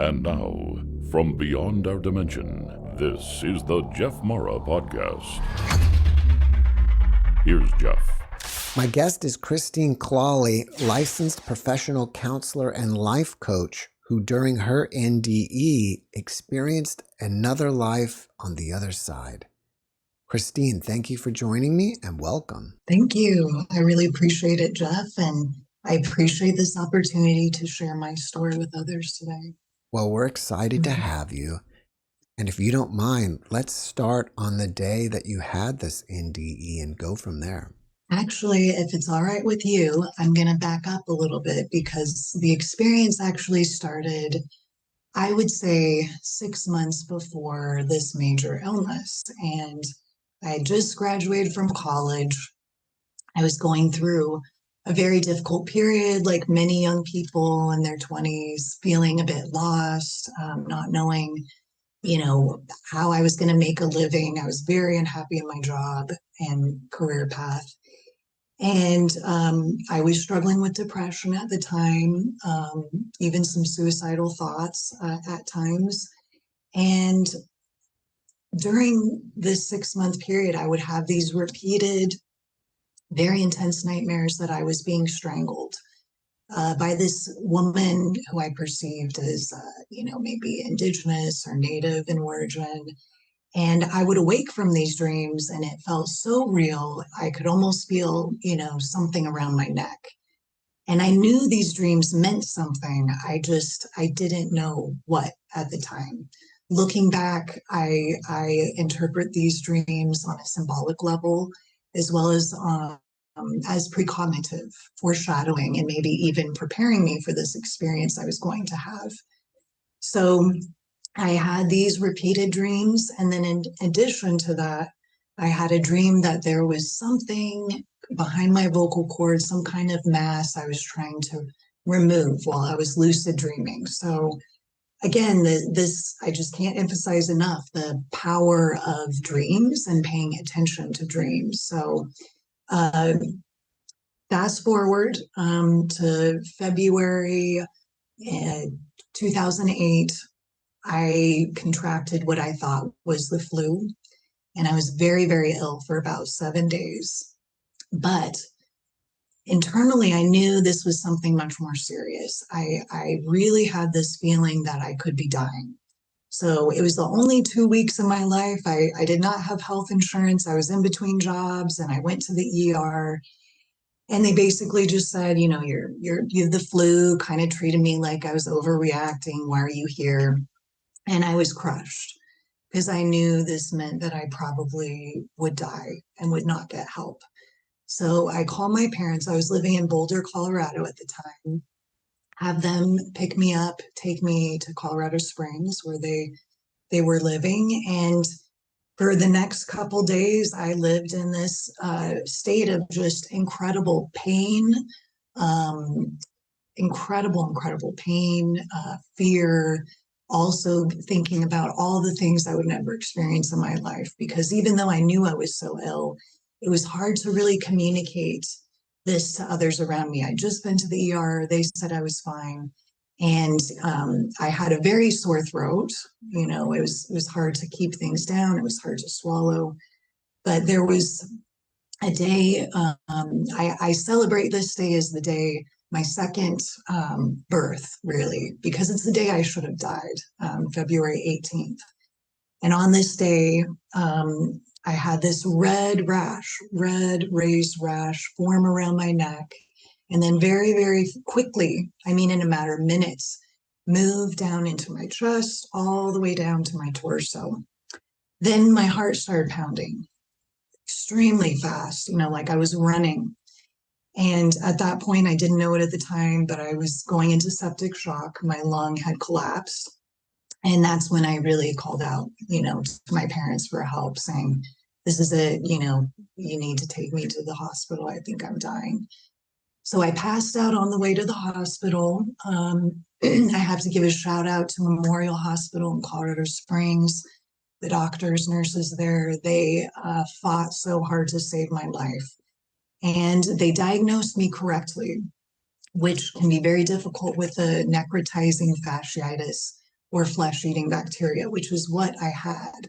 And now, from beyond our dimension, this is the JeffMara podcast. Here's Jeff. My guest is Christine Clawley, licensed professional counselor and life coach, who during her NDE experienced another life on the other side. Christine, thank you for joining me and welcome. Thank you. I really appreciate it, Jeff, and I appreciate this opportunity to share my story with others today. Well, we're excited to have you. And if you don't mind, let's start on the day that you had this NDE and go from there. Actually, if it's all right with you, I'm going to back up a little bit because the experience actually started, I would say, 6 months before this major illness. And I had just graduated from college. I was going through a very difficult period, like many young people in their 20s, feeling a bit lost, not knowing, how I was going to make a living. I was very unhappy in my job and career path. And I was struggling with depression at the time, even some suicidal thoughts at times. And during this 6-month period, I would have these repeated, very intense nightmares that I was being strangled by this woman who I perceived as, maybe indigenous or native in origin. And I would awake from these dreams and it felt so real. I could almost feel, something around my neck. And I knew these dreams meant something. I didn't know what at the time. Looking back, I interpret these dreams on a symbolic level, as well as precognitive, foreshadowing, and maybe even preparing me for this experience I was going to have. So I had these repeated dreams. And then in addition to that, I had a dream that there was something behind my vocal cord, some kind of mass I was trying to remove while I was lucid dreaming. So again, I just can't emphasize enough the power of dreams and paying attention to dreams. So fast forward to February 2008, I contracted what I thought was the flu, and I was very, very ill for about 7 days. But internally, I knew this was something much more serious. I really had this feeling that I could be dying. So it was the only 2 weeks of my life. I did not have health insurance. I was in between jobs, and I went to the ER. And they basically just said, you have the flu, kind of treated me like I was overreacting. Why are you here? And I was crushed because I knew this meant that I probably would die and would not get help. So I called my parents. I was living in Boulder, Colorado at the time, have them pick me up, take me to Colorado Springs where they were living. And for the next couple days, I lived in this state of just incredible pain, incredible pain, fear, also thinking about all the things I would never experience in my life. Because even though I knew I was so ill, it was hard to really communicate this to others around me. I'd just been to the ER. They said I was fine. And I had a very sore throat. It was hard to keep things down. It was hard to swallow. But there was a day, I celebrate this day as the day, my second birth, really, because it's the day I should have died, February 18th. And on this day, I had this red raised rash form around my neck. And then very, very quickly, in a matter of minutes, move down into my chest, all the way down to my torso. Then my heart started pounding extremely fast, like I was running. And at that point, I didn't know it at the time, but I was going into septic shock. My lung had collapsed. And that's when I really called out, to my parents for help, saying, this is it, you need to take me to the hospital. I think I'm dying. So I passed out on the way to the hospital. I have to give a shout out to Memorial Hospital in Colorado Springs. The doctors, nurses there, they fought so hard to save my life. And they diagnosed me correctly, which can be very difficult with a necrotizing fasciitis, or flesh-eating bacteria, which was what I had.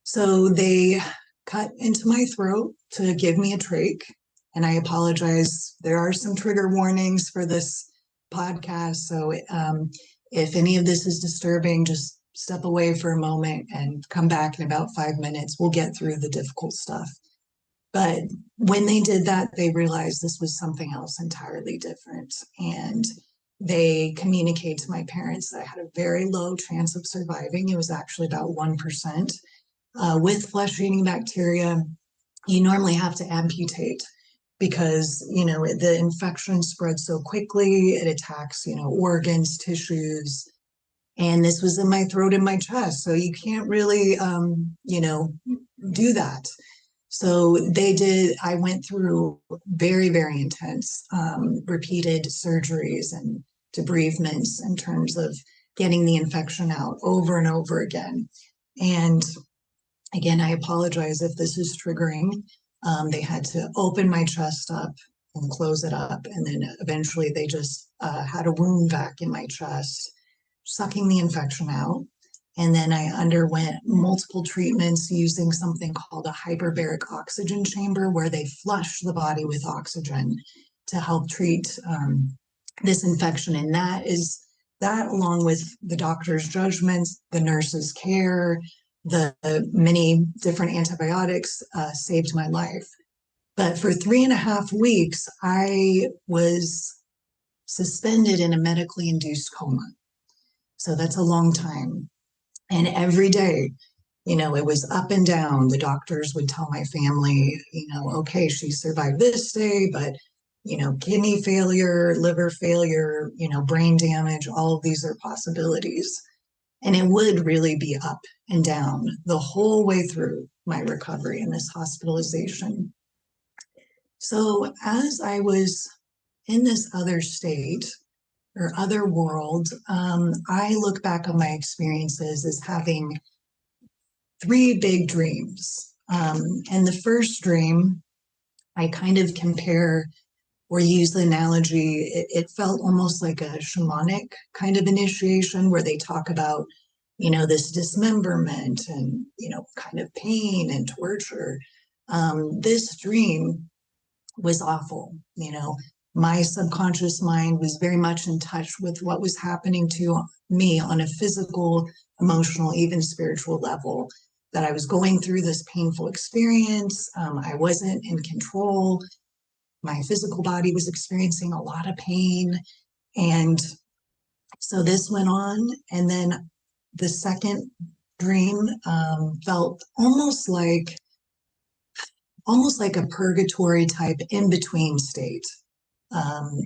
So they cut into my throat to give me a trach. And I apologize. There are some trigger warnings for this podcast. So if any of this is disturbing, just step away for a moment and come back in about 5 minutes. We'll get through the difficult stuff. But when they did that, they realized this was something else entirely different. And they communicated to my parents that I had a very low chance of surviving. It was actually about 1%. With flesh-eating bacteria, you normally have to amputate because, the infection spreads so quickly, it attacks, organs, tissues, and this was in my throat and my chest. So you can't really, do that. So I went through very, very intense, repeated surgeries and debridements in terms of getting the infection out over and over again. And again, I apologize if this is triggering. They had to open my chest up and close it up. And then eventually they just had a wound vac in my chest, sucking the infection out. And then I underwent multiple treatments using something called a hyperbaric oxygen chamber, where they flush the body with oxygen to help treat this infection. And that, along with the doctor's judgments, the nurse's care, the many different antibiotics, saved my life. But for 3.5 weeks, I was suspended in a medically induced coma. So that's a long time. And every day, it was up and down. The doctors would tell my family, okay, she survived this day, but, kidney failure, liver failure, brain damage, all of these are possibilities. And it would really be up and down the whole way through my recovery and this hospitalization. So as I was in this other state or other world, I look back on my experiences as having 3 big dreams. And the first dream, I kind of compare or use the analogy, it felt almost like a shamanic kind of initiation where they talk about, this dismemberment and, kind of pain and torture. This dream was awful. My subconscious mind was very much in touch with what was happening to me on a physical, emotional, even spiritual level, that I was going through this painful experience. I wasn't in control. My physical body was experiencing a lot of pain. And so this went on. And then the second dream felt almost like a purgatory type in-between state,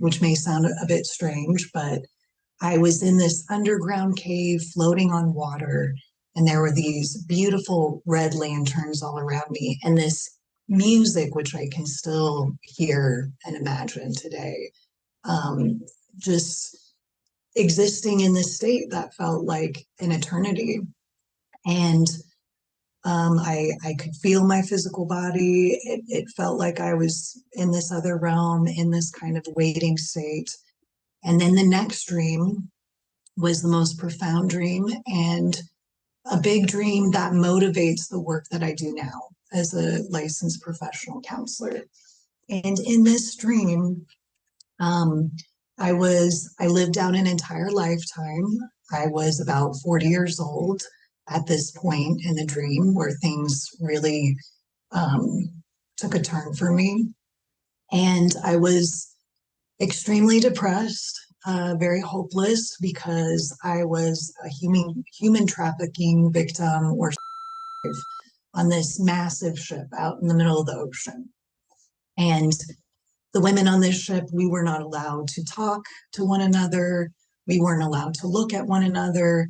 which may sound a bit strange, but I was in this underground cave floating on water, and there were these beautiful red lanterns all around me, and this music, which I can still hear and imagine today, just existing in this state that felt like an eternity. And I could feel my physical body. It felt like I was in this other realm, in this kind of waiting state. And then the next dream was the most profound dream, and a big dream that motivates the work that I do now as a licensed professional counselor. And in this dream, I lived out an entire lifetime. I was about 40 years old at this point in the dream where things really took a turn for me. And I was extremely depressed, very hopeless, because I was a human trafficking victim or on this massive ship out in the middle of the ocean. And the women on this ship, we were not allowed to talk to one another. We weren't allowed to look at one another.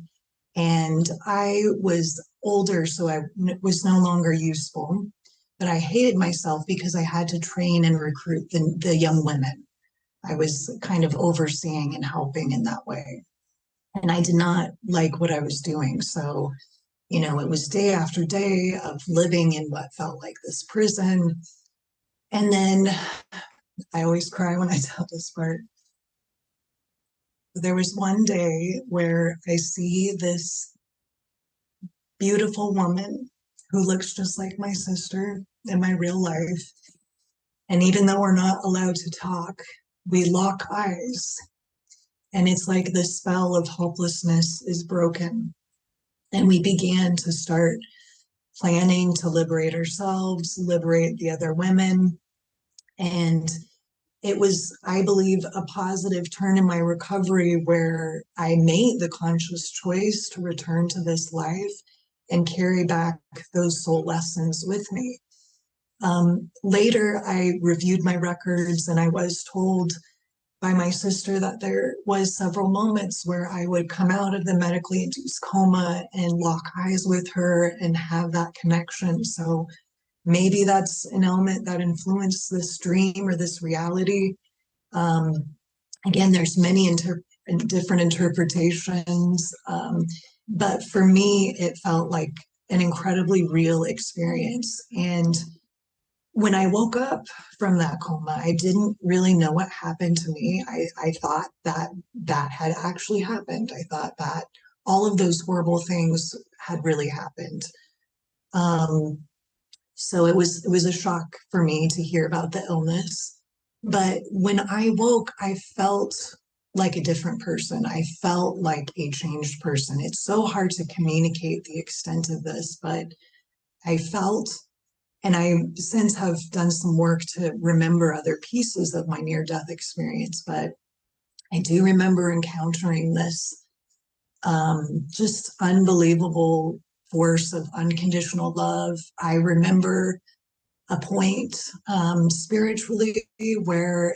And I was older, so I was no longer useful. But I hated myself because I had to train and recruit the young women. I was kind of overseeing and helping in that way. And I did not like what I was doing. So, it was day after day of living in what felt like this prison. And then I always cry when I tell this part. There was one day where I see this beautiful woman who looks just like my sister in my real life. And even though we're not allowed to talk, we lock eyes. And it's like the spell of hopelessness is broken. And we began to start planning to liberate ourselves, liberate the other women. And it was, I believe, a positive turn in my recovery where I made the conscious choice to return to this life and carry back those soul lessons with me. Later, I reviewed my records and I was told by my sister that there was several moments where I would come out of the medically induced coma and lock eyes with her and have that connection. So maybe that's an element that influenced this dream or this reality. Um, Again, there's many different interpretations, but for me, it felt like an incredibly real experience. And when I woke up from that coma, I didn't really know what happened to me. I thought that that had actually happened. I thought that all of those horrible things had really happened. Um, so it was a shock for me to hear about the illness. But when I woke, I felt like a different person. I felt like a changed person. It's so hard to communicate the extent of this, but I felt, and I since have done some work to remember other pieces of my near-death experience, but I do remember encountering this just unbelievable force of unconditional love. I remember a point spiritually where,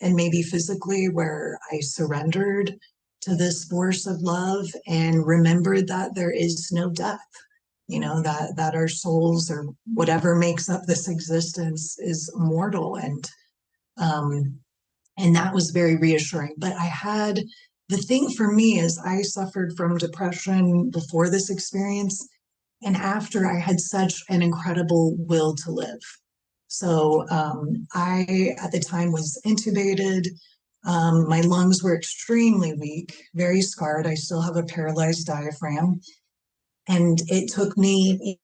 and maybe physically, where I surrendered to this force of love and remembered that there is no death, that our souls or whatever makes up this existence is immortal. And that was very reassuring. But the thing for me is I suffered from depression before this experience, and after I had such an incredible will to live. So I, at the time, was intubated. My lungs were extremely weak, very scarred. I still have a paralyzed diaphragm. And it took me,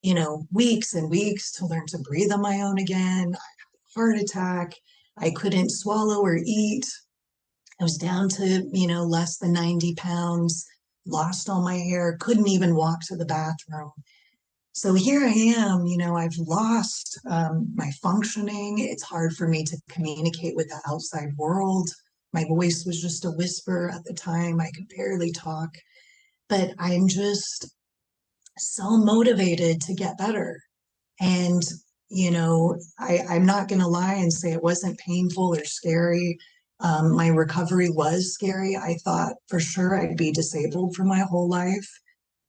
weeks and weeks to learn to breathe on my own again. I had a heart attack. I couldn't swallow or eat. I was down to, less than 90 pounds, lost all my hair, couldn't even walk to the bathroom. So here I am, I've lost my functioning. It's hard for me to communicate with the outside world. My voice was just a whisper at the time. I could barely talk, but I'm just so motivated to get better. And, I'm not going to lie and say it wasn't painful or scary. My recovery was scary. I thought for sure I'd be disabled for my whole life,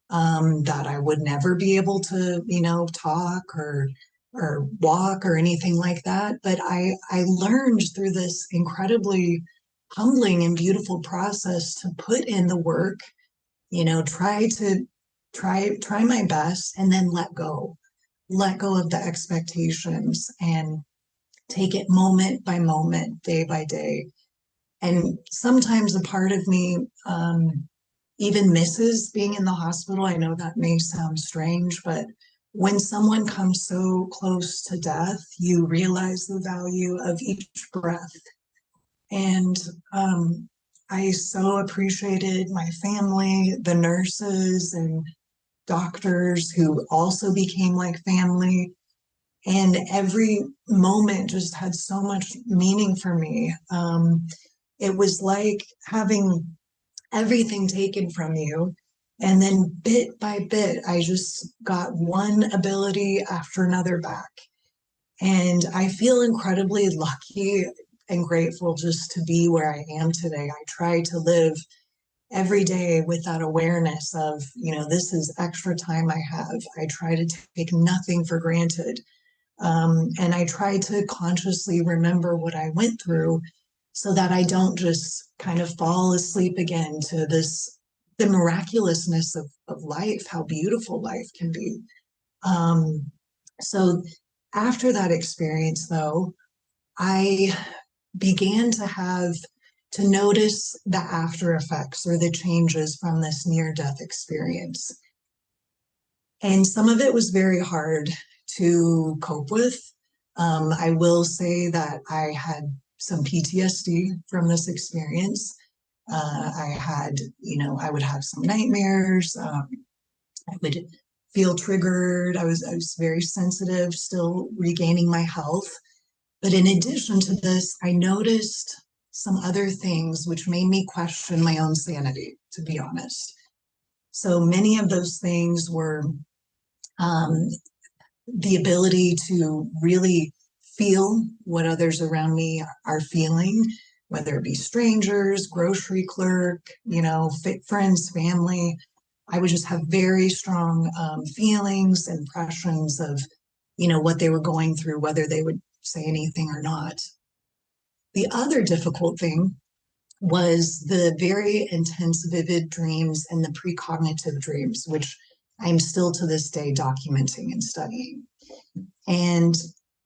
that I would never be able to, talk or walk or anything like that. But I learned through this incredibly humbling and beautiful process to put in the work, try my best and then let go of the expectations and take it moment by moment, day by day. And sometimes a part of me even misses being in the hospital. I know that may sound strange, but when someone comes so close to death, you realize the value of each breath. And I so appreciated my family, the nurses and doctors who also became like family. And every moment just had so much meaning for me. It was like having everything taken from you. And then bit by bit, I just got one ability after another back. And I feel incredibly lucky and grateful just to be where I am today. I try to live every day with that awareness of, this is extra time I have. I try to take nothing for granted. And I try to consciously remember what I went through so that I don't just kind of fall asleep again to the miraculousness of life, how beautiful life can be. So after that experience, though, I began to have to notice the after effects or the changes from this near-death experience. And some of it was very hard to cope with. I will say that I had some PTSD from this experience. I had, I would have some nightmares. I would feel triggered. I was very sensitive, still regaining my health. But in addition to this, I noticed some other things which made me question my own sanity, to be honest. So many of those things were the ability to really feel what others around me are feeling, whether it be strangers, grocery clerk, friends, family. I would just have very strong feelings, impressions of, what they were going through, whether they would say anything or not. The other difficult thing was the very intense, vivid dreams and the precognitive dreams, which I'm still to this day documenting and studying. And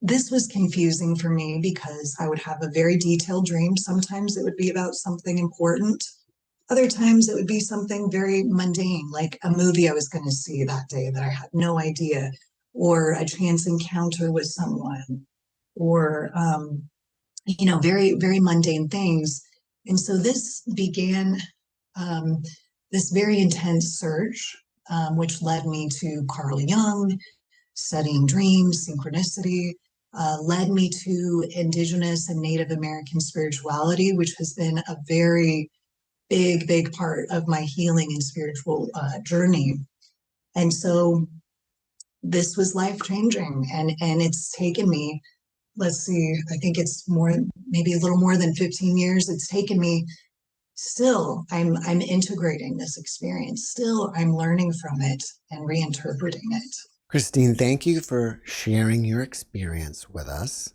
this was confusing for me because I would have a very detailed dream. Sometimes it would be about something important. Other times it would be something very mundane, like a movie I was going to see that day that I had no idea, or a chance encounter with someone, or, very, very mundane things. And so this began this very intense search, which led me to Carl Jung, studying dreams, synchronicity, led me to Indigenous and Native American spirituality, which has been a very big part of my healing and spiritual journey. And so this was life-changing, and it's taken me, let's see, I think it's maybe a little more than 15 years. It's taken me. Still, I'm integrating this experience. Still, I'm learning from it and reinterpreting it. Christine, thank you for sharing your experience with us.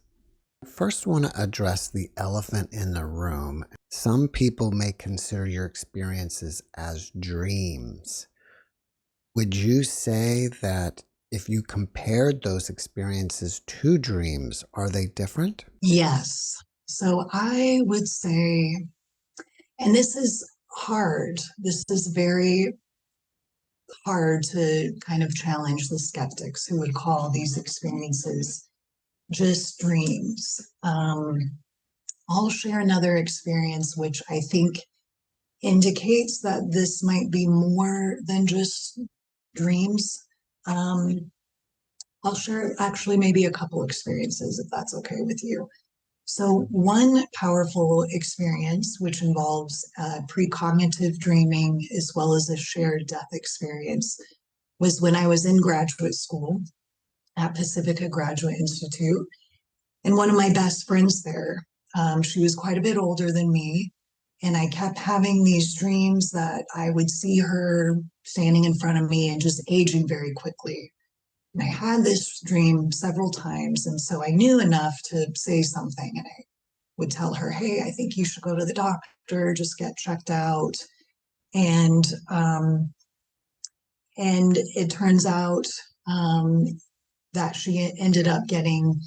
First, want to address the elephant in the room. Some people may consider your experiences as dreams. Would you say that if you compared those experiences to dreams, are they different? Yes. So I would say, and this is hard, this is very hard to kind of challenge the skeptics who would call these experiences just dreams. I'll share another experience which I think indicates that this might be more than just dreams. I'll share actually maybe a couple experiences if that's okay with you. So one powerful experience, which involves precognitive dreaming as well as a shared death experience, was when I was in graduate school at Pacifica Graduate Institute. And one of my best friends there, she was quite a bit older than me. And I kept having these dreams that I would see her standing in front of me and just aging very quickly. And I had this dream several times. And so I knew enough to say something. And I would tell her, hey, I think you should go to the doctor, just get checked out. And it turns out that she ended up getting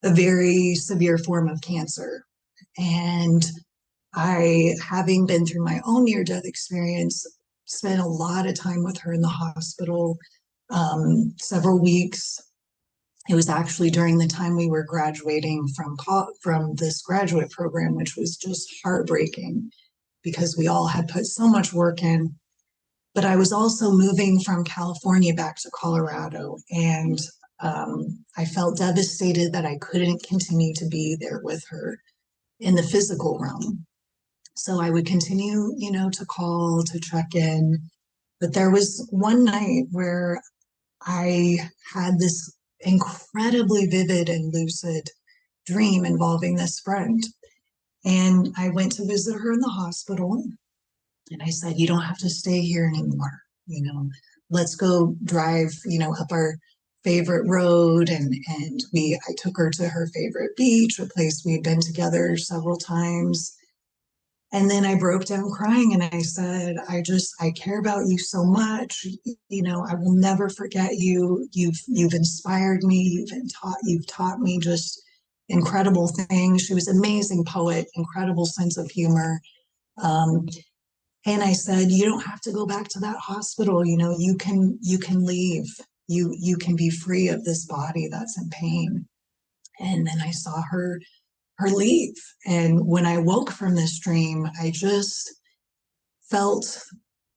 a very severe form of cancer. And I, having been through my own near-death experience, spent a lot of time with her in the hospital, several weeks. It was actually during the time we were graduating from this graduate program, which was just heartbreaking because we all had put so much work in. But I was also moving from California back to Colorado, and I felt devastated that I couldn't continue to be there with her in the physical realm. So I would continue, to call, to check in. But there was one night where I had this incredibly vivid and lucid dream involving this friend. And I went to visit her in the hospital. And I said, you don't have to stay here anymore. Let's go drive, up our favorite road. And I took her to her favorite beach, a place we had been together several times. And then I broke down crying and I said, I care about you so much. I will never forget you. You've inspired me. You've taught me just incredible things. She was an amazing poet, incredible sense of humor. Um, and I said, you don't have to go back to that hospital. You can leave. You can be free of this body that's in pain. And then I saw her leave. And when I woke from this dream, I just felt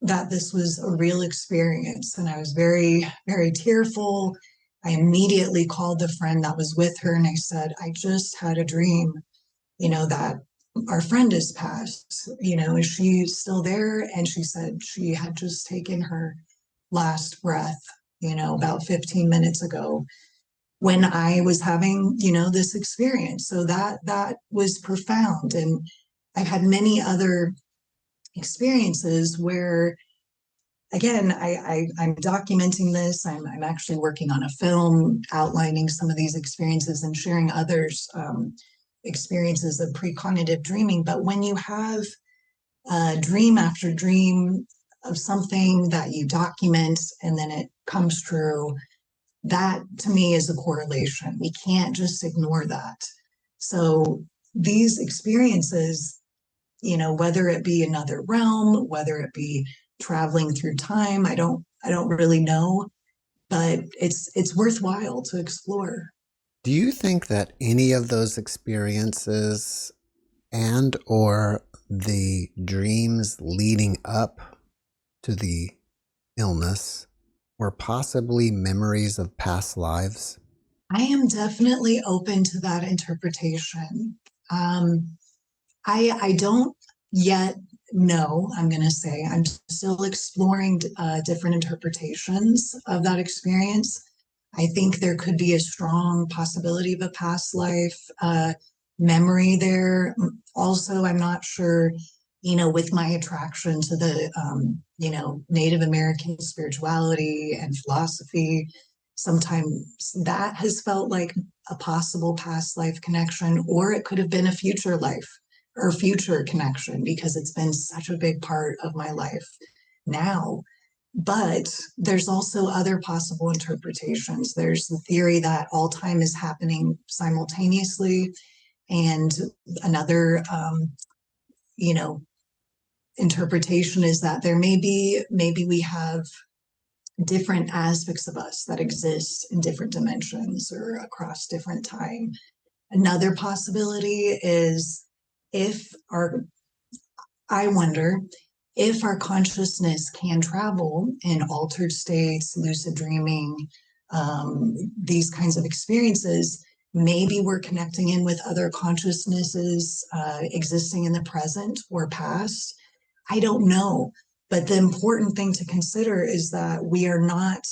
that this was a real experience. And I was very, very tearful. I immediately called the friend that was with her and I said, I just had a dream, that our friend has passed. Is she still there? And she said she had just taken her last breath, about 15 minutes ago when I was having, this experience. So that was profound. And I've had many other experiences where, again, I'm documenting this. I'm actually working on a film outlining some of these experiences and sharing others' experiences of precognitive dreaming. But when you have dream after dream of something that you document and then it comes true, that to me is a correlation. We can't just ignore that. So these experiences, whether it be another realm, whether it be traveling through time, I don't really know, but it's worthwhile to explore. Do you think that any of those experiences and or the dreams leading up to the illness were possibly memories of past lives? I am definitely open to that interpretation. Um, I don't yet know, I'm going to say. I'm still exploring different interpretations of that experience. I think there could be a strong possibility of a past life memory there. Also, I'm not sure, with my attraction to the, Native American spirituality and philosophy, sometimes that has felt like a possible past life connection, or it could have been a future life or future connection because it's been such a big part of my life now. But there's also other possible interpretations. There's the theory that all time is happening simultaneously, and another, you know, interpretation is that maybe we have different aspects of us that exist in different dimensions or across different time. Another possibility is if our I wonder if our consciousness can travel in altered states, lucid dreaming, these kinds of experiences, maybe we're connecting in with other consciousnesses existing in the present or past. I don't know. But the important thing to consider is that we are not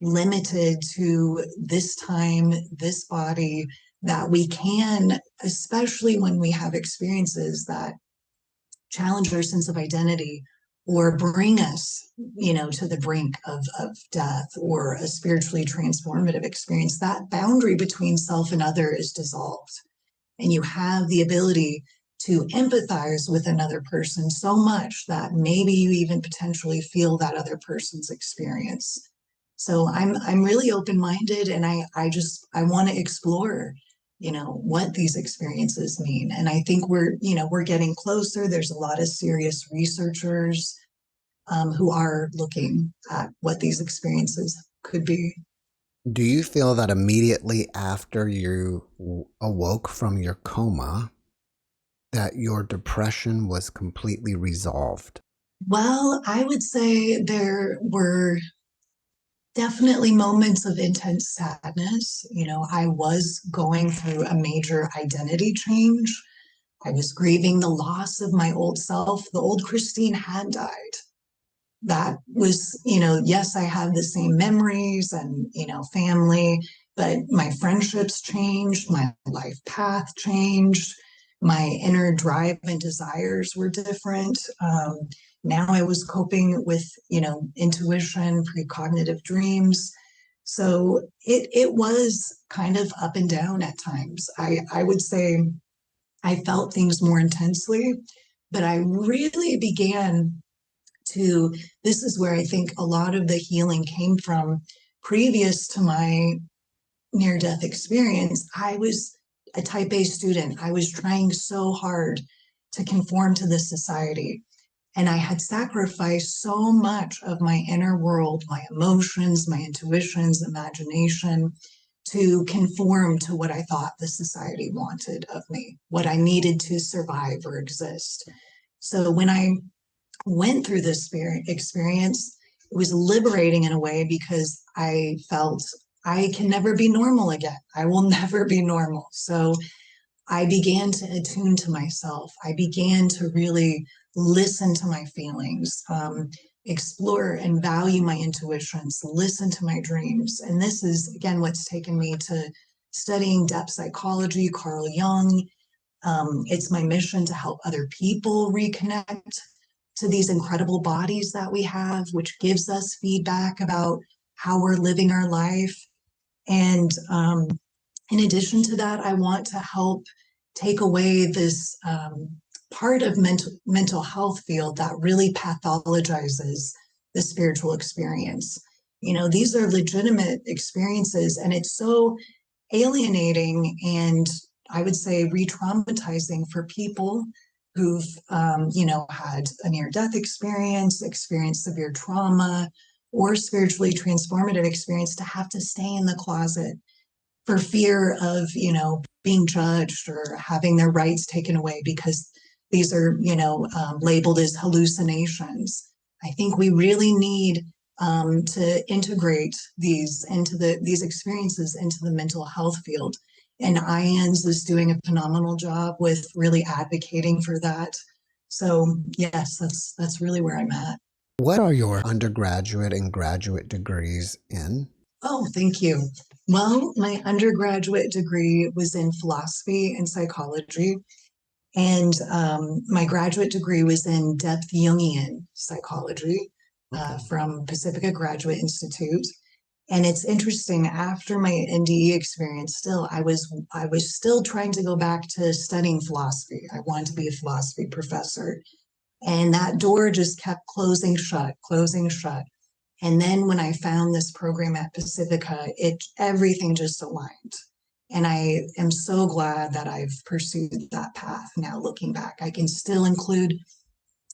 limited to this time, this body, that we can, especially when we have experiences that challenge our sense of identity or bring us, to the brink of death or a spiritually transformative experience, that boundary between self and other is dissolved. And you have the ability to empathize with another person so much that maybe you even potentially feel that other person's experience. So I'm really open-minded, and I want to explore, what these experiences mean. And I think we're getting closer. There's a lot of serious researchers who are looking at what these experiences could be. Do you feel that immediately after you awoke from your coma, that your depression was completely resolved? Well, I would say there were definitely moments of intense sadness. I was going through a major identity change. I was grieving the loss of my old self. The old Christine had died. That was, yes, I have the same memories and, family, but my friendships changed, my life path changed, my inner drive and desires were different. Now I was coping with, intuition, precognitive dreams. So it was kind of up and down at times. I would say I felt things more intensely, but I really began to, this is where I think a lot of the healing came from. Previous to my near-death experience, I was a type A student. I was trying so hard to conform to this society. And I had sacrificed so much of my inner world, my emotions, my intuitions, imagination, to conform to what I thought the society wanted of me, what I needed to survive or exist. So when I went through this experience, it was liberating in a way because I felt I can never be normal again. I will never be normal. So I began to attune to myself. I began to really listen to my feelings, explore and value my intuitions, listen to my dreams. And this is, again, what's taken me to studying depth psychology, Carl Jung. It's my mission to help other people reconnect to these incredible bodies that we have, which gives us feedback about how we're living our life. And in addition to that, I want to help take away this part of mental health field that really pathologizes the spiritual experience. You know, these are legitimate experiences, and it's so alienating and I would say re-traumatizing for people who've, had a near-death experience, experienced severe trauma, or spiritually transformative experience to have to stay in the closet for fear of, being judged or having their rights taken away because these are, labeled as hallucinations. I think we really need to integrate these experiences into the mental health field. And IANS is doing a phenomenal job with really advocating for that. So yes, that's really where I'm at. What are your undergraduate and graduate degrees in? Oh, thank you. Well, my undergraduate degree was in philosophy and psychology, and my graduate degree was in depth Jungian psychology from Pacifica Graduate Institute. And it's interesting, after my NDE experience, I was still trying to go back to studying philosophy. I wanted to be a philosophy professor. And that door just kept closing shut, closing shut. And then when I found this program at Pacifica, everything just aligned. And I am so glad that I've pursued that path now looking back. I can still include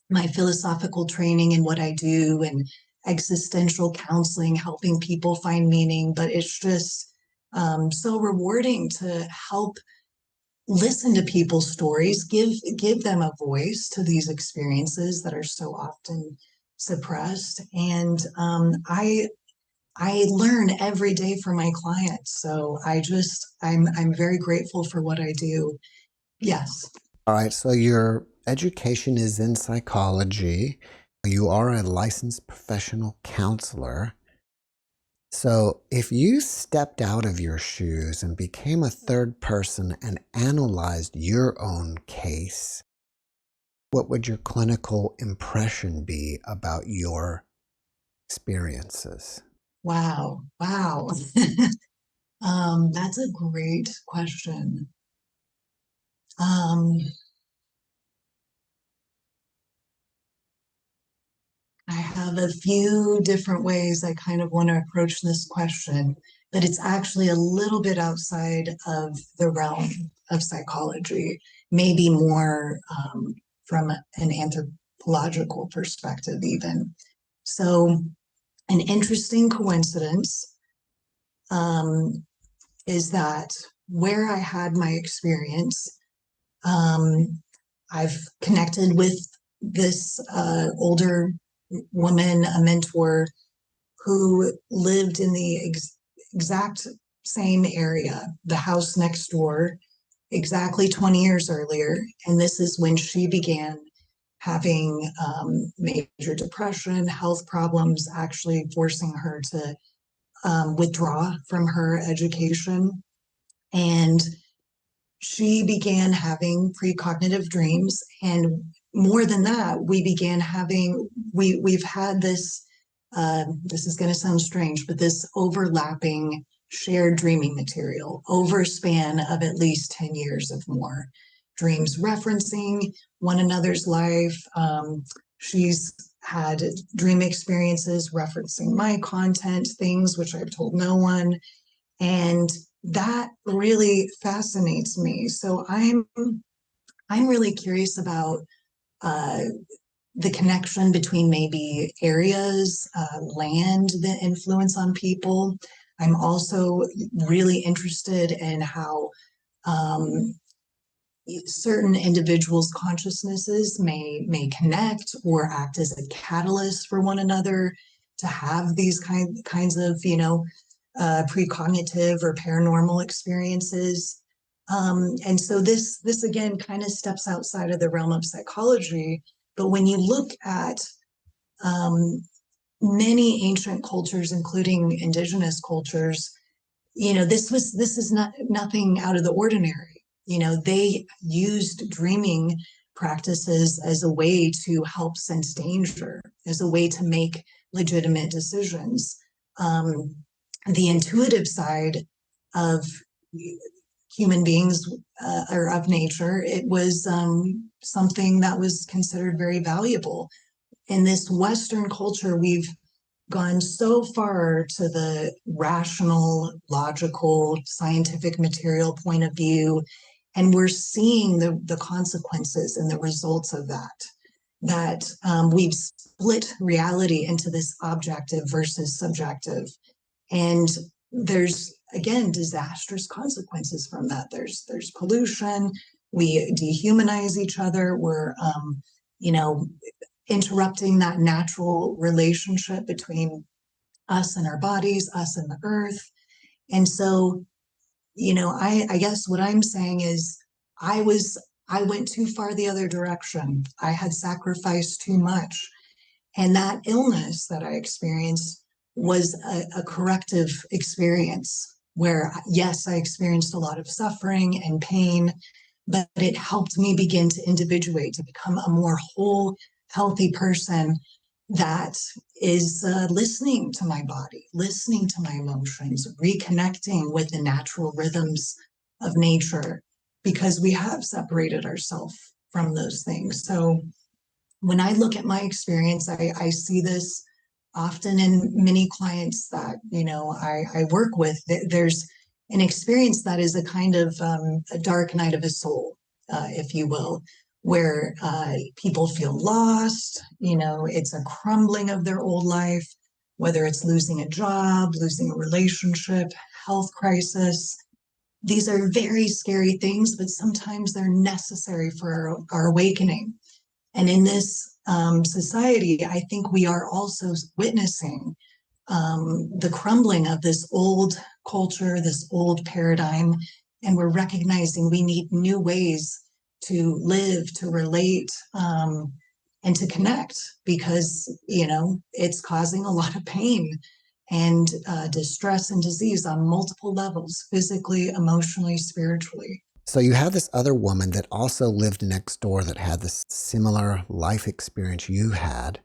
my philosophical training in what I do and existential counseling, helping people find meaning, but it's just so rewarding to help listen to people's stories, give them a voice to these experiences that are so often suppressed. And I learn every day from my clients. So I'm very grateful for what I do. Yes. All right, so your education is in psychology. You are a licensed professional counselor. So if you stepped out of your shoes and became a third person and analyzed your own case, what would your clinical impression be about your experiences? Wow. Wow. That's a great question. I have a few different ways I kind of want to approach this question, but it's actually a little bit outside of the realm of psychology, maybe more from an anthropological perspective, even. So, an interesting coincidence is that where I had my experience, I've connected with this older woman, a mentor, who lived in the exact same area, the house next door, exactly 20 years earlier. And this is when she began having major depression, health problems, actually forcing her to withdraw from her education. And she began having precognitive dreams. And more than that, we've had this, this is going to sound strange, but this overlapping shared dreaming material over a span of at least 10 years of more. Dreams referencing one another's life. She's had dream experiences referencing my content, things which I've told no one. And that really fascinates me. So I'm really curious about uh, the connection between maybe areas, land, the influence on people. I'm also really interested in how um, certain individuals' consciousnesses may connect or act as a catalyst for one another to have these kinds of precognitive or paranormal experiences. And so this again kind of steps outside of the realm of psychology. But when you look at um, many ancient cultures, including indigenous cultures, this is not nothing out of the ordinary. They used dreaming practices as a way to help sense danger, as a way to make legitimate decisions. um, the intuitive side of human beings, or of nature, it was something that was considered very valuable. In this Western culture, we've gone so far to the rational, logical, scientific, material point of view, and we're seeing the consequences and the results of that we've split reality into this objective versus subjective. And there's, again, disastrous consequences from that. There's pollution. We dehumanize each other. We're you know interrupting that natural relationship between us and our bodies, us and the earth. And so, I guess what I'm saying is I was I went too far the other direction. I had sacrificed too much. And that illness that I experienced was a corrective experience where, yes, I experienced a lot of suffering and pain, but it helped me begin to individuate, to become a more whole, healthy person that is listening to my body, listening to my emotions, reconnecting with the natural rhythms of nature, because we have separated ourselves from those things. So when I look at my experience, I see this often in many clients that I work with. There's an experience that is a kind of a dark night of a soul, if you will, where people feel lost. It's a crumbling of their old life, whether it's losing a job, losing a relationship, health crisis. These are very scary things, but sometimes they're necessary for our awakening. And in this society, I think we are also witnessing the crumbling of this old culture, this old paradigm, and we're recognizing we need new ways to live, to relate, and to connect, because it's causing a lot of pain and distress and disease on multiple levels: physically, emotionally, spiritually. So you have this other woman that also lived next door that had this similar life experience you had,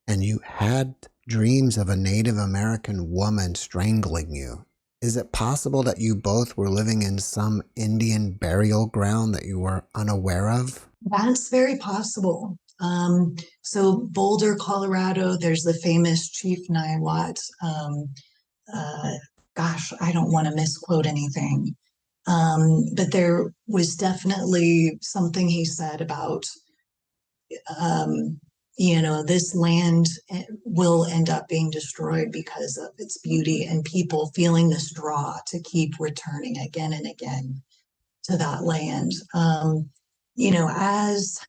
and you had dreams of a Native American woman strangling you. Is it possible that you both were living in some Indian burial ground that you were unaware of? That's very possible. So Boulder, Colorado, there's the famous Chief Niwot. Uh, Gosh, I don't want to misquote anything. But there was definitely something he said about, um, this land will end up being destroyed because of its beauty, and people feeling this draw to keep returning again and again to that land. You know, as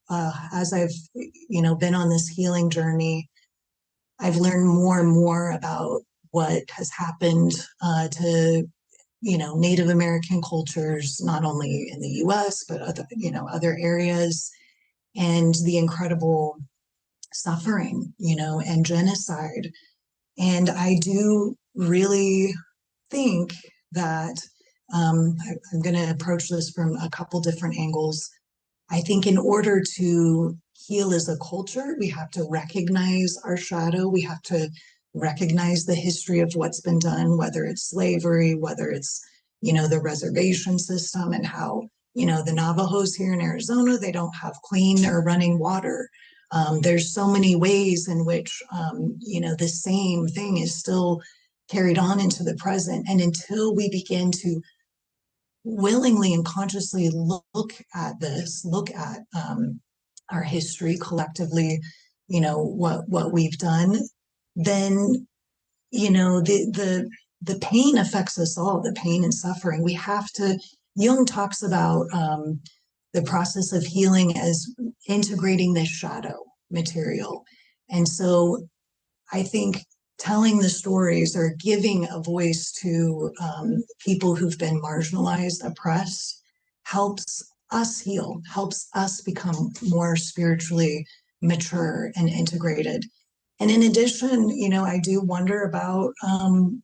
I've been on this healing journey, I've learned more and more about what has happened to Native American cultures, not only in the U.S. but other areas, and the incredible suffering, and genocide. And I do really think that I'm going to approach this from a couple different angles. I think in order to heal as a culture, we have to recognize our shadow. We have to recognize the history of what's been done, whether it's slavery, whether it's, the reservation system, and how, the Navajos here in Arizona, they don't have clean or running water. There's so many ways in which, the same thing is still carried on into the present. And until we begin to willingly and consciously look at this, look at our history collectively, what we've done, then the pain affects us all, the pain and suffering. We have to, Jung talks about the process of healing as integrating this shadow material. And so I think telling the stories or giving a voice to people who've been marginalized, oppressed, helps us heal, helps us become more spiritually mature and integrated. And in addition, I do wonder about, I'm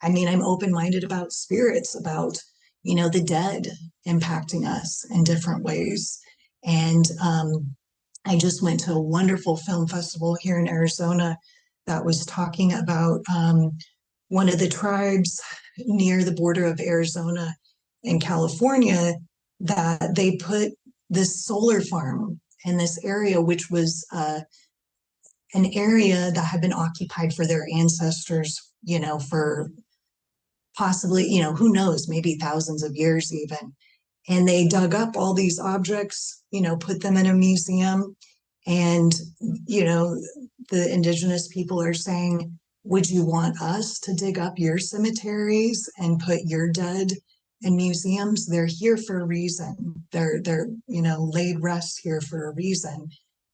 open-minded about spirits, about, the dead impacting us in different ways. And I just went to a wonderful film festival here in Arizona that was talking about one of the tribes near the border of Arizona and California, that they put this solar farm in this area, which was an area that had been occupied for their ancestors, for possibly, who knows, maybe thousands of years even. And they dug up all these objects, put them in a museum. And, the indigenous people are saying, would you want us to dig up your cemeteries and put your dead in museums? They're here for a reason. They're laid rest here for a reason.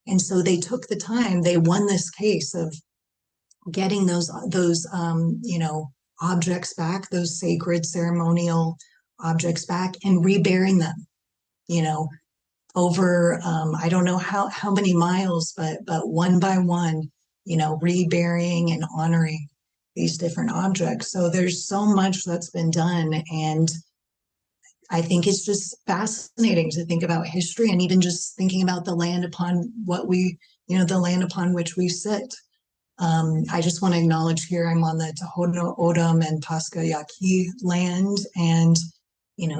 And so they took the time, they won this case of getting those objects back, those sacred ceremonial objects back, and reburying them, over I don't know how many miles, but one by one, reburying and honoring these different objects. So there's so much that's been done, and I think it's just fascinating to think about history, and even just thinking about the land upon the land upon which we sit. I just want to acknowledge here I'm on the Tohono O'odham and Pasca Yaqui land, and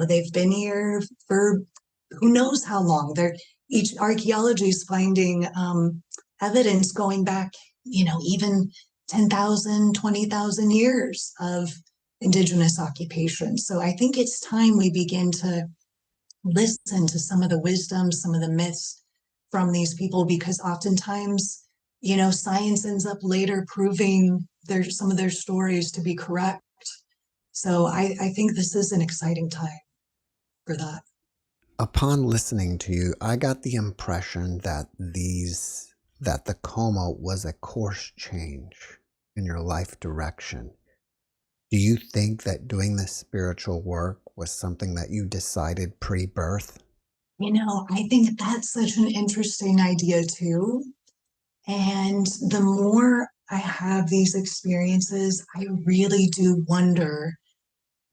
they've been here for who knows how long. Each archaeology is finding evidence going back, even 10,000, 20,000 years of indigenous occupation. So I think it's time we begin to listen to some of the wisdom, some of the myths from these people, because oftentimes, science ends up later proving some of their stories to be correct. So I think this is an exciting time for that. Upon listening to you, I got the impression that the coma was a course change in your life direction. Do you think that doing this spiritual work was something that you decided pre-birth? I think that's such an interesting idea too. And the more I have these experiences, I really do wonder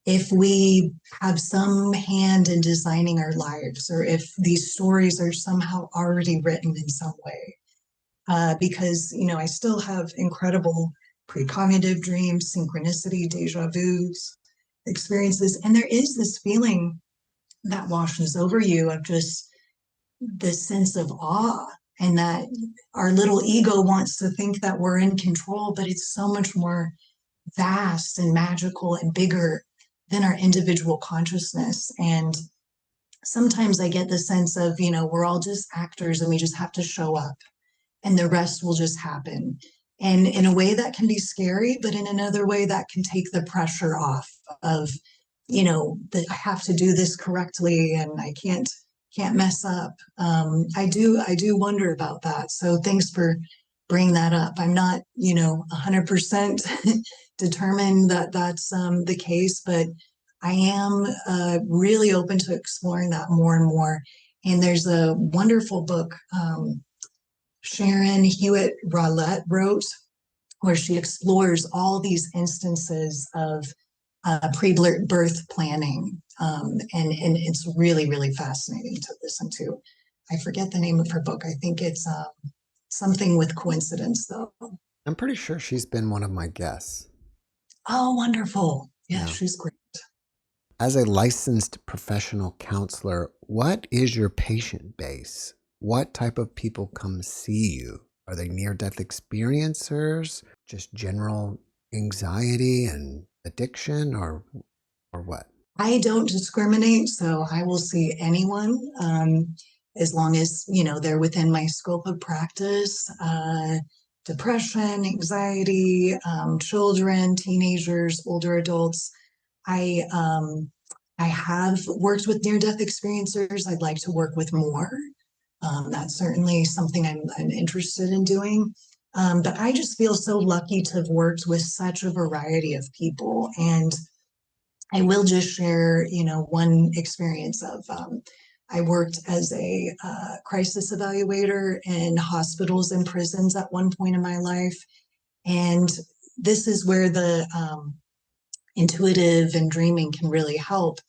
if we have some hand in designing our lives, or if these stories are somehow already written in some way. Because, I still have incredible precognitive dreams, synchronicity, deja vus, experiences. And there is this feeling that washes over you of just this sense of awe, and that our little ego wants to think that we're in control, but it's so much more vast and magical and bigger than our individual consciousness. And sometimes I get the sense of, we're all just actors and we just have to show up and the rest will just happen. And in a way that can be scary, but in another way that can take the pressure off of, that I have to do this correctly and I can't mess up. I do wonder about that. So thanks for bringing that up. I'm not, 100% determined that that's the case, but I am really open to exploring that more and more. And there's a wonderful book Sharon Hewitt Rowlett wrote, where she explores all these instances of pre-birth planning. And it's really, really fascinating to listen to. I forget the name of her book. I think it's something with coincidence, though. I'm pretty sure she's been one of my guests. Oh, wonderful. Yeah, Yeah. she's great. As a licensed professional counselor, what is your patient base? What type of people come see you? Are they near-death experiencers? Just general anxiety and addiction, or what? I don't discriminate, so I will see anyone as long as, they're within my scope of practice. Depression, anxiety, children, teenagers, older adults. I um, I have worked with near-death experiencers. I'd like to work with more. That's certainly something I'm interested in doing. But I just feel so lucky to have worked with such a variety of people. And I will just share, one experience of I worked as a crisis evaluator in hospitals and prisons at one point in my life. And this is where the intuitive and dreaming can really help.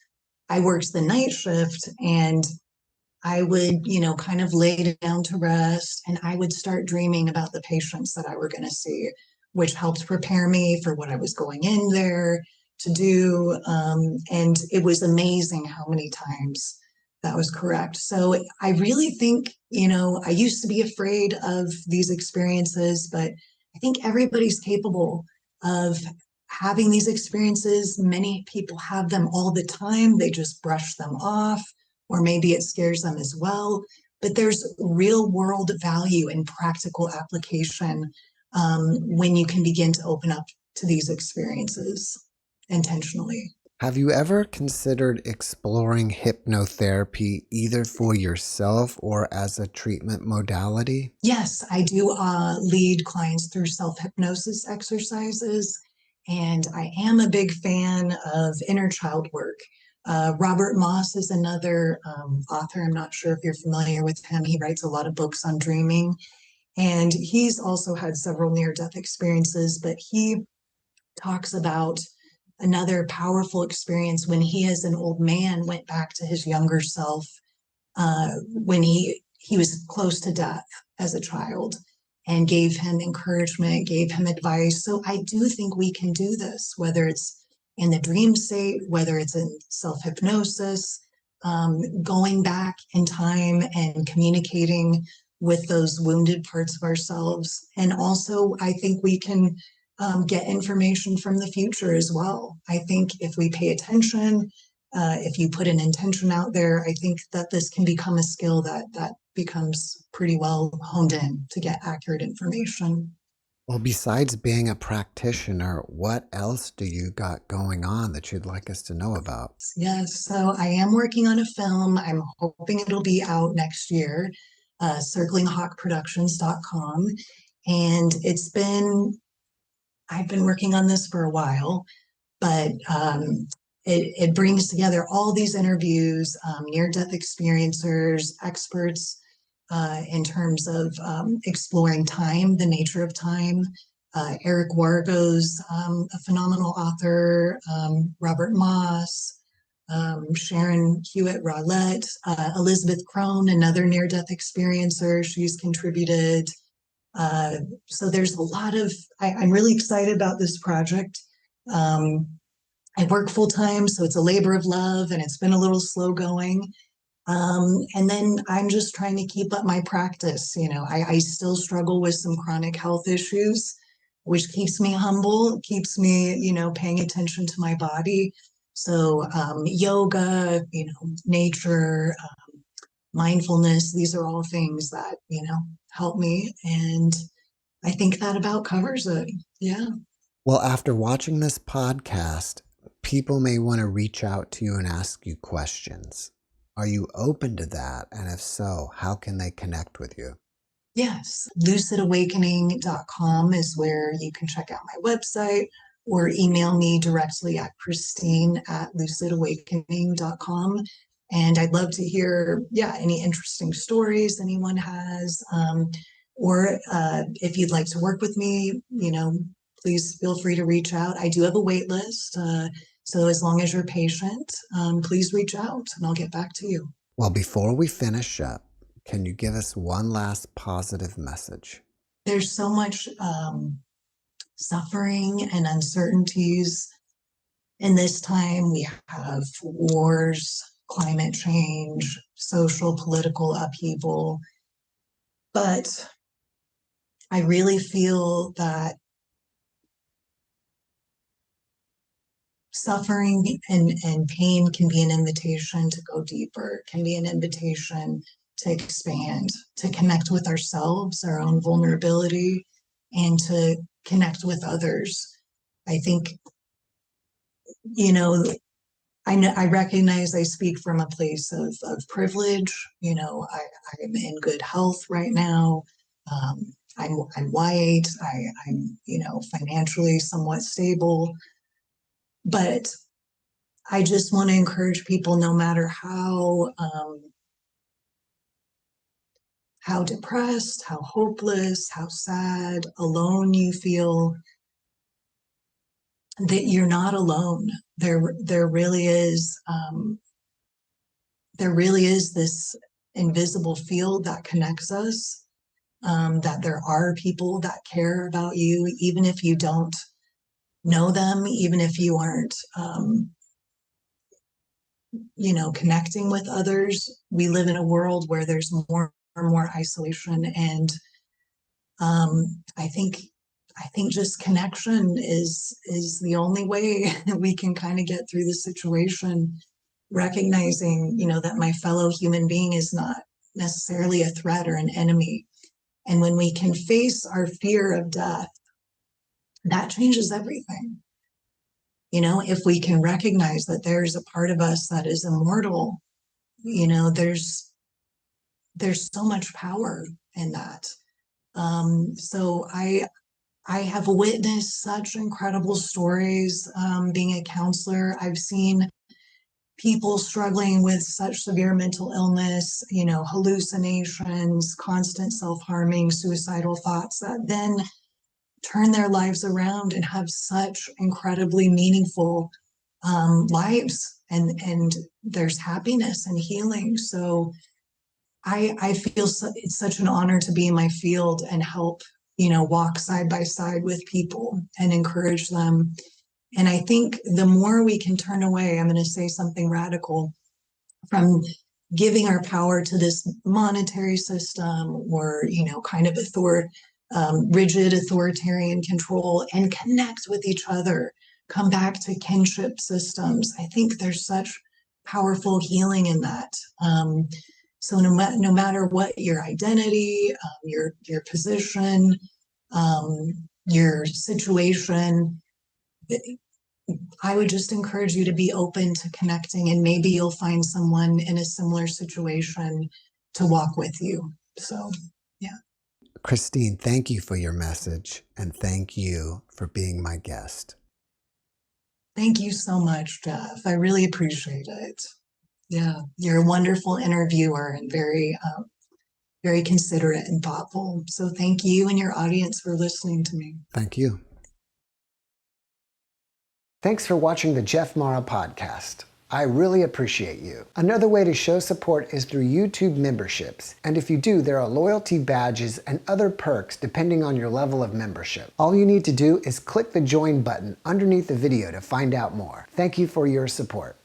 I worked the night shift and I would, kind of lay down to rest and I would start dreaming about the patients that I were going to see, which helped prepare me for what I was going in there to do. And it was amazing how many times that was correct. So I really think, I used to be afraid of these experiences, but I think everybody's capable of having these experiences. Many people have them all the time. They just brush them off, or maybe it scares them as well. But there's real world value and practical application when you can begin to open up to these experiences intentionally. Have you ever considered exploring hypnotherapy either for yourself or as a treatment modality? Yes, I do lead clients through self-hypnosis exercises, and I am a big fan of inner child work. Robert Moss is another author. I'm not sure if you're familiar with him. He writes a lot of books on dreaming, and he's also had several near-death experiences, but he talks about another powerful experience when he, as an old man, went back to his younger self when he was close to death as a child, and gave him encouragement, gave him advice. So I do think we can do this, whether it's in the dream state, whether it's in self-hypnosis, going back in time and communicating with those wounded parts of ourselves. And also, I think we can get information from the future as well. I think if we pay attention, if you put an intention out there, I think that this can become a skill that becomes pretty well honed in to get accurate information. Well, besides being a practitioner, what else do you got going on that you'd like us to know about? Yes, so I am working on a film. I'm hoping it'll be out next year, circlinghawkproductions.com. And I've been working on this for a while, but it brings together all these interviews, near-death experiencers, experts in terms of exploring time, the nature of time. Eric Wargo's a phenomenal author, Robert Moss, Sharon Hewitt-Rowlett, Elizabeth Crone, another near-death experiencer. She's contributed. So there's a lot of, I'm really excited about this project. I work full time, so it's a labor of love and it's been a little slow going. And then I'm just trying to keep up my practice. I still struggle with some chronic health issues, which keeps me humble, keeps me, paying attention to my body. So yoga, nature, mindfulness, these are all things that, help me. And I think that about covers it. Yeah. Well, after watching this podcast, people may want to reach out to you and ask you questions. Are you open to that? And if so, how can they connect with you? Yes. LucidAwakening.com is where you can check out my website, or email me directly at Christine@LucidAwakening.com. And I'd love to hear, any interesting stories anyone has. Or if you'd like to work with me, please feel free to reach out. I do have a wait list. So as long as you're patient, please reach out and I'll get back to you. Well, before we finish up, can you give us one last positive message? There's so much suffering and uncertainties in this time. We have wars, climate change, social, political upheaval. But I really feel that suffering and pain can be an invitation to go deeper, can be an invitation to expand, to connect with ourselves, our own vulnerability, and to connect with others. I think, you know, I recognize I speak from a place of privilege. I'm in good health right now. I'm white. I'm, financially somewhat stable. But I just want to encourage people, no matter how depressed, how hopeless, how sad, alone you feel, that you're not alone. There really is this invisible field that connects us. That there are people that care about you, even if you don't know them, even if you aren't, connecting with others. We live in a world where there's more and more isolation, and I think just connection is the only way we can kind of get through the situation. Recognizing, that my fellow human being is not necessarily a threat or an enemy. And when we can face our fear of death, that changes everything. If we can recognize that there's a part of us that is immortal, there's so much power in that. So I have witnessed such incredible stories. Being a counselor, I've seen people struggling with such severe mental illness, hallucinations, constant self-harming, suicidal thoughts, that then turn their lives around and have such incredibly meaningful lives, and there's happiness and healing. So I feel it's such an honor to be in my field and help, walk side by side with people and encourage them. And I think the more we can turn away, I'm going to say something radical, from giving our power to this monetary system or, kind of rigid authoritarian control, and connect with each other, come back to kinship systems. I think there's such powerful healing in that. So no matter what your identity, your position, your situation, I would just encourage you to be open to connecting, and maybe you'll find someone in a similar situation to walk with you. So, yeah. Christine, thank you for your message, and thank you for being my guest. Thank you so much, Jeff. I really appreciate it. Yeah, you're a wonderful interviewer and very, very considerate and thoughtful. So thank you and your audience for listening to me. Thank you. Thanks for watching the JeffMara podcast. I really appreciate you. Another way to show support is through YouTube memberships. And if you do, there are loyalty badges and other perks depending on your level of membership. All you need to do is click the join button underneath the video to find out more. Thank you for your support.